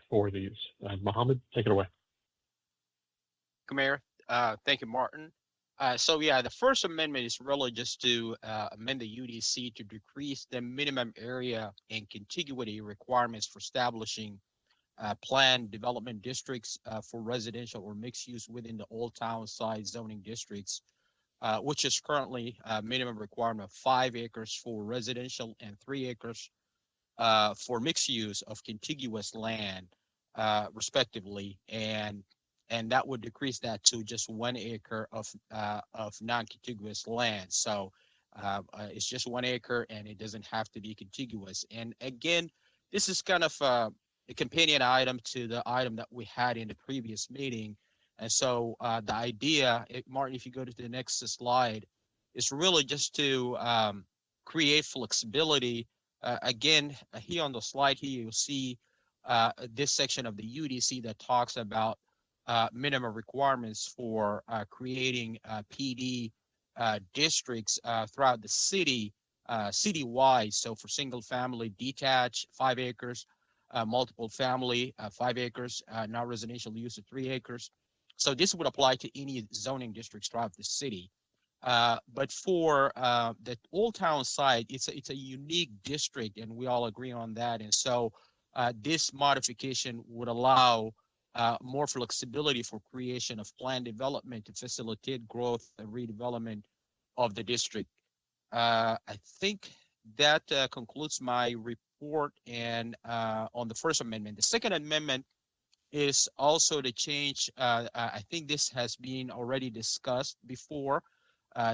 for these. Mohammed, take it away. Mayor, thank you, Martin. So yeah, the first amendment is really just to amend the UDC to decrease the minimum area and contiguity requirements for establishing planned development districts for residential or mixed use within the Old Town side zoning districts, which is currently a minimum requirement of 5 acres for residential and 3 acres for mixed use of contiguous land, respectively, and that would decrease that to just 1 acre of non-contiguous land. So it's just 1 acre, and it doesn't have to be contiguous. And again, this is kind of a companion item to the item that we had in the previous meeting. And so the idea, Martin, if you go to the next slide, is really just to create flexibility. Again, here on the slide here, you'll see this section of the UDC that talks about minimum requirements for creating PD districts throughout the city, citywide. So for single family detached, 5 acres, multiple family, 5 acres, non-residential use of 3 acres. So this would apply to any zoning districts throughout the city. But for the Old Town side, it's a unique district, and we all agree on that. And so this modification would allow more flexibility for creation of planned development to facilitate growth and redevelopment of the district. I think that concludes my report and on the first amendment. The second amendment is also to change, I think this has been already discussed before.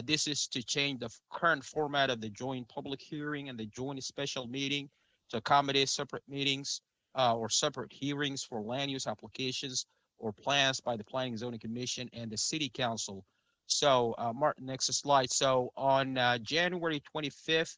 This is to change the current format of the joint public hearing and the joint special meeting to accommodate separate meetings or separate hearings for land use applications or plans by the Planning and Zoning Commission and the City Council. So, Martin, next slide. So on January 25th,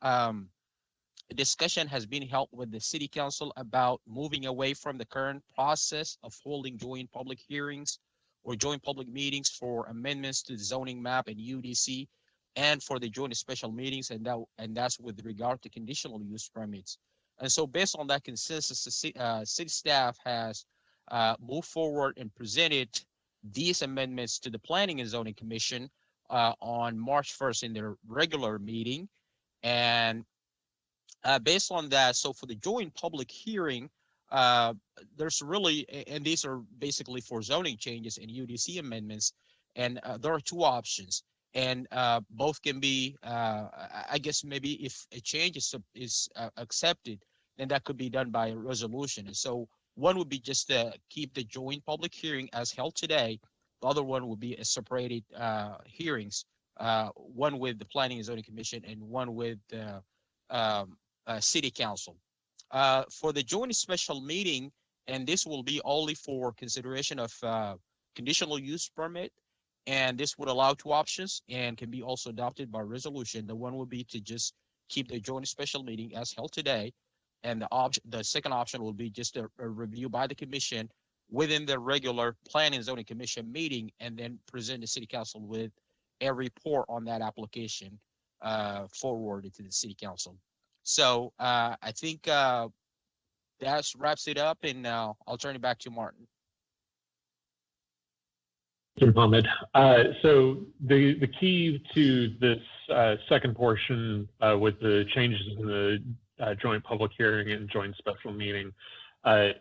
a discussion has been held with the City Council about moving away from the current process of holding joint public hearings or joint public meetings for amendments to the zoning map and UDC and for the joint special meetings, and that's with regard to conditional use permits. And so based on that consensus, the city staff has moved forward and presented these amendments to the Planning and Zoning Commission on March 1st in their regular meeting. And based on that, so for the joint public hearing, there's really, and these are basically for zoning changes and UDC amendments, and there are 2 options. And both can be, I guess maybe if a change is accepted, then that could be done by a resolution. And so one would be just to keep the joint public hearing as held today. The other one would be a separated hearings, one with the Planning and Zoning Commission and one with the City Council. For the joint special meeting, and this will be only for consideration of conditional use permit, and this would allow 2 options and can be also adopted by resolution. The one would be to just keep the joint special meeting as held today, and the second option will be just a review by the commission within the regular Planning and Zoning Commission meeting, and then present the City Council with a report on that application forwarded to the City Council. So I think that wraps it up, and I'll turn it back to Martin. Mohammed. So the key to this second portion with the changes in the joint public hearing and joint special meeting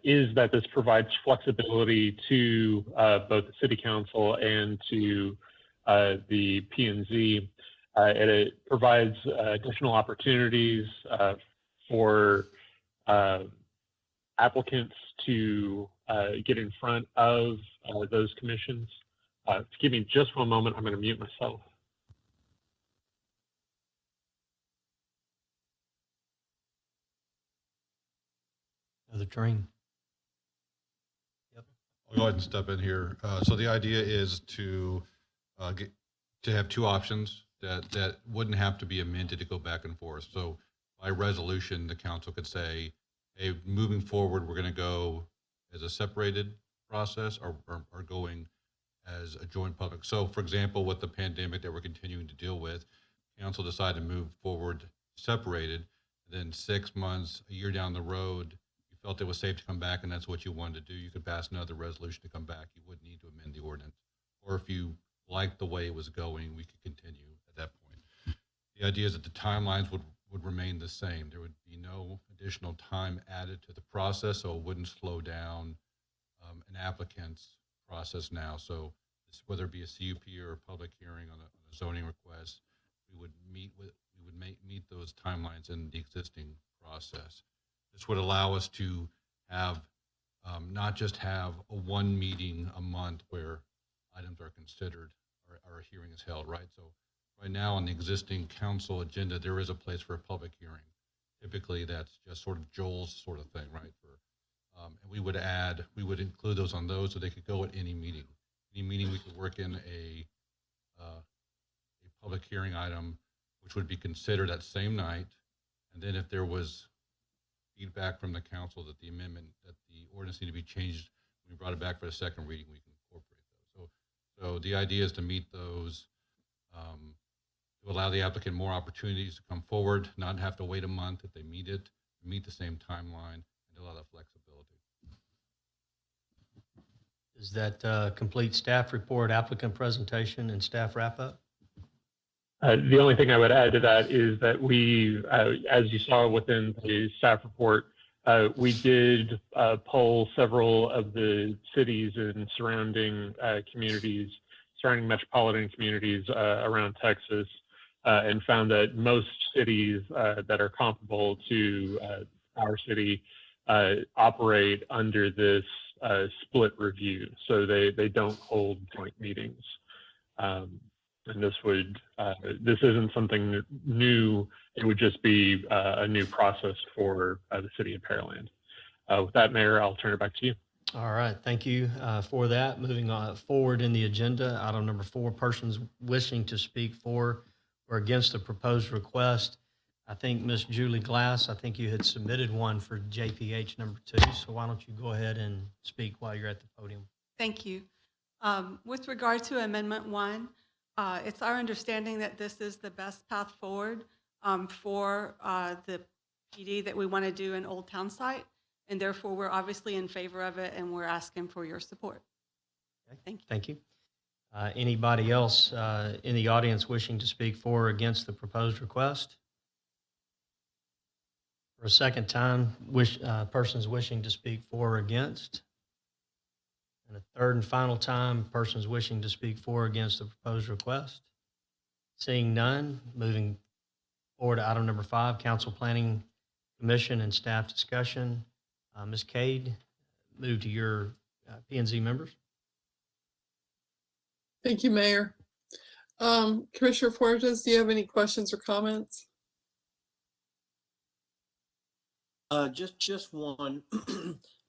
is that this provides flexibility to both the City Council and to the P&Z. It provides additional opportunities for applicants to get in front of those commissions. Give me just one moment. I'm going to mute myself. Another train. Yep. I'll go ahead and step in here. So the idea is to have two options that wouldn't have to be amended to go back and forth. So by resolution, the council could say, hey, moving forward, we're going to go as a separated process or going as a joint public. So for example, with the pandemic that we're continuing to deal with, council decided to move forward separated. Then 6 months, a year down the road, you felt it was safe to come back and that's what you wanted to do. You could pass another resolution to come back. You wouldn't need to amend the ordinance. Or if you liked the way it was going, we could continue at that point. The idea is that the timelines would remain the same. There would be no additional time added to the process, so it wouldn't slow down an applicant's process now. So whether it be a CUP or a public hearing on a zoning request, we would meet those timelines in the existing process. This would allow us to have not just have a one meeting a month where items are considered or a hearing is held, right? So right now on the existing council agenda, there is a place for a public hearing. Typically that's just sort of Joel's sort of thing, right? And we would include those on those so they could go at any meeting. Any meeting we could work in a public hearing item, which would be considered that same night. And then if there was feedback from the council that the ordinance needed to be changed, when we brought it back for the second reading, we can incorporate those. So the idea is to meet those, to allow the applicant more opportunities to come forward, not have to wait a month if they meet the same timeline, and allow that flexibility. Does that complete staff report, applicant presentation, and staff wrap up? The only thing I would add to that is that we, as you saw within the staff report, we did poll several of the cities and surrounding metropolitan communities around Texas, and found that most cities that are comparable to our city operate under this split review. So they don't hold joint meetings. And this isn't something new. It would just be a new process for the City of Pearland. With that, Mayor, I'll turn it back to you. All right, thank you for that. Moving on forward in the agenda, item number 4, persons wishing to speak for or against the proposed request. I think Ms. Julie Glass, I think you had submitted one for JPH number 2. So why don't you go ahead and speak while you're at the podium? Thank you. With regard to Amendment 1, it's our understanding that this is the best path forward for the PD that we want to do in Old Town Site, and therefore we're obviously in favor of it, and we're asking for your support. Okay. Thank you. Thank you. Anybody else in the audience wishing to speak for or against the proposed request? For a second time, persons wishing to speak for or against? And a third and final time, persons wishing to speak for or against the proposed request? Seeing none, moving forward to item number 5, Council Planning Commission and staff discussion. Ms. Cade, move to your P&Z members. Thank you, Mayor. Commissioner Fuertes, do you have any questions or comments? Just one.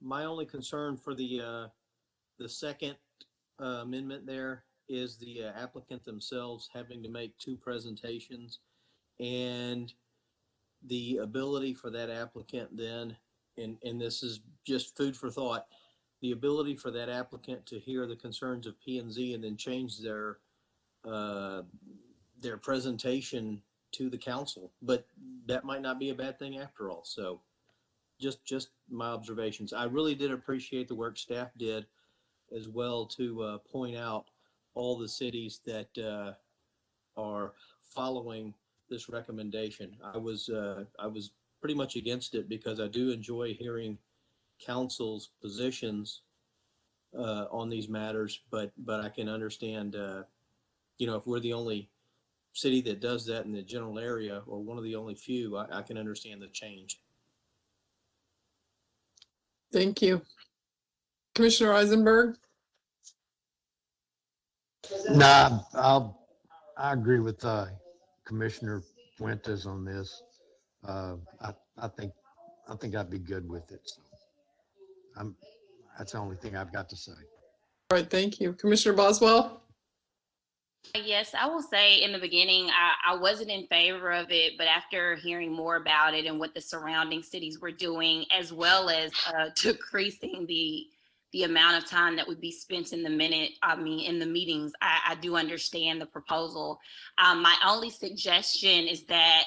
My only concern for the second amendment there is the applicant themselves having to make 2 presentations, and the ability for that applicant then, and this is just food for thought, the ability for that applicant to hear the concerns of P&Z and then change their presentation to the council. But that might not be a bad thing after all. So just my observations. I really did appreciate the work staff did as well to point out all the cities that are following this recommendation. I was pretty much against it because I do enjoy hearing council's positions on these matters, but I can understand if we're the only city that does that in the general area, or one of the only few, I can understand the change. Thank you. Commissioner Eisenberg? Nah, I agree with Commissioner Fuentes on this. I think I'd be good with it. So that's the only thing I've got to say. All right, thank you. Commissioner Boswell? Yes, I will say in the beginning, I wasn't in favor of it, but after hearing more about it and what the surrounding cities were doing, as well as decreasing the amount of time that would be spent in the meetings, I do understand the proposal. My only suggestion is that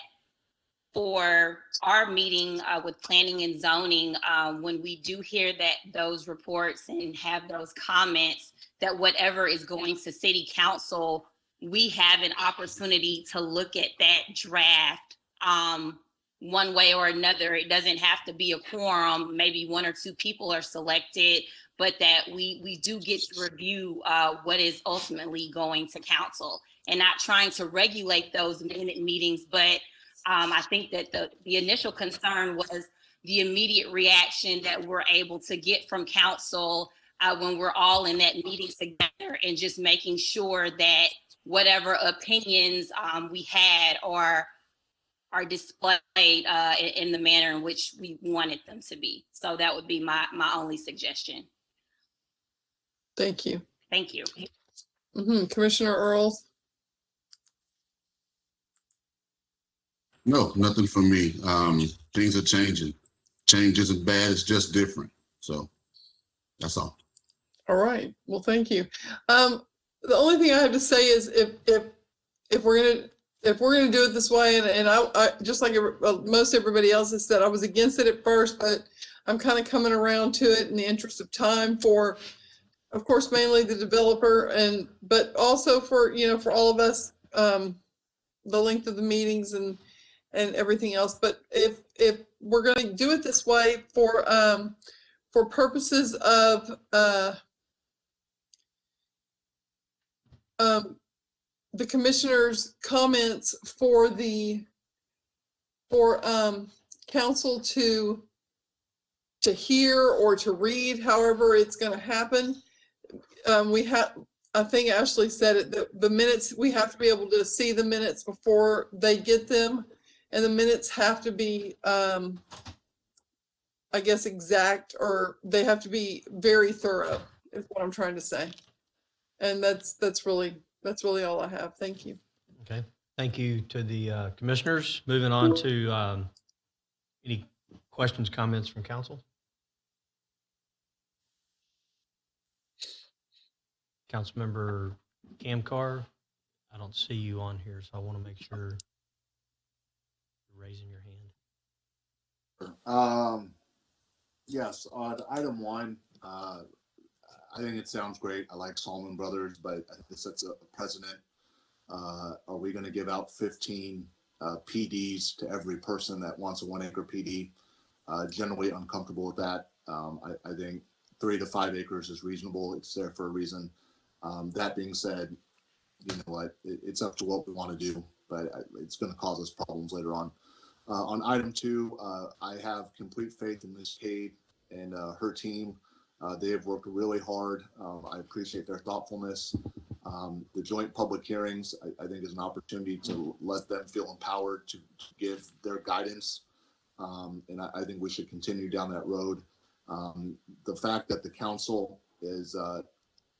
for our meeting with planning and zoning, when we do hear those reports and have those comments, that whatever is going to city council, we have an opportunity to look at that draft one way or another. It doesn't have to be a quorum. Maybe one or two people are selected, but that we do get to review what is ultimately going to council, and not trying to regulate those minute meetings. But I think that the initial concern was the immediate reaction that we're able to get from council when we're all in that meeting together, and just making sure that whatever opinions we had are displayed in the manner in which we wanted them to be. So that would be my only suggestion. Thank you. Thank you. Commissioner Earls? No, nothing from me. Things are changing. Change isn't bad, it's just different. So that's all. All right. Well, thank you. The only thing I have to say is if we're gonna do it this way, and I just like most everybody else has said, I was against it at first, but I'm kind of coming around to it in the interest of time for, of course, mainly the developer, but also for for all of us, the length of the meetings and everything else. But if we're going to do it this way for purposes of the commissioner's comments for council to hear or to read, however it's going to happen, I think Ashley said it, the minutes, we have to be able to see the minutes before they get them, and the minutes have to be I guess exact, or they have to be very thorough, is what I'm trying to say. And that's really all I have. Thank you. Okay. Thank you to the commissioners. Moving on to any questions, comments from council? Councilmember Camcar, I don't see you on here, so I want to make sure you're raising your hand. Yes, on item 1, I think it sounds great. I like Solomon Brothers, but I think this sets a precedent. Are we going to give out 15 PDs to every person that wants a 1 acre PD? Generally uncomfortable with that. I think 3 to 5 acres is reasonable. It's there for a reason. That being said, you know what, it's up to what we want to do, but it's going to cause us problems later on. On item 2, I have complete faith in Ms. Cade and her team. They have worked really hard. I appreciate their thoughtfulness. The joint public hearings, I think, is an opportunity to let them feel empowered to give their guidance. And I think we should continue down that road. The fact that the council is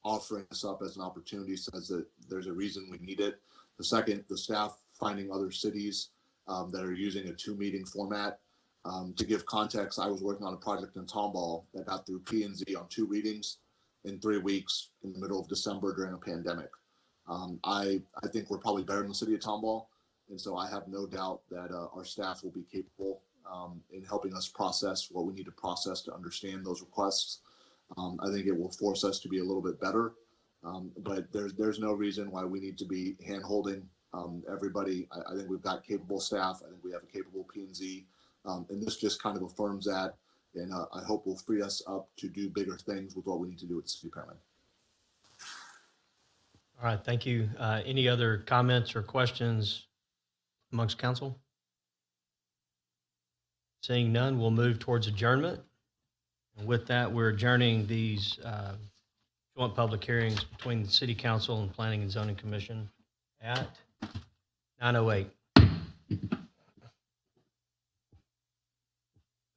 offering this up as an opportunity says that there's a reason we need it. The second, the staff finding other cities that are using a 2-meeting format. To give context, I was working on a project in Tomball that got through P&Z on 2 readings in 3 weeks in the middle of December during a pandemic. I think we're probably better than the city of Tomball, and so I have no doubt that our staff will be capable in helping us process what we need to process to understand those requests. I think it will force us to be a little bit better, but there's no reason why we need to be hand-holding everybody. I think we've got capable staff. I think we have a capable P&Z, and this just kind of affirms that, and I hope will free us up to do bigger things with what we need to do at City of Pearland. All right, thank you. Any other comments or questions amongst council? Seeing none, we'll move towards adjournment. And with that, we're adjourning these joint public hearings between the City Council and Planning and Zoning Commission at 9:08. I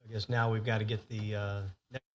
guess now we've got to get the next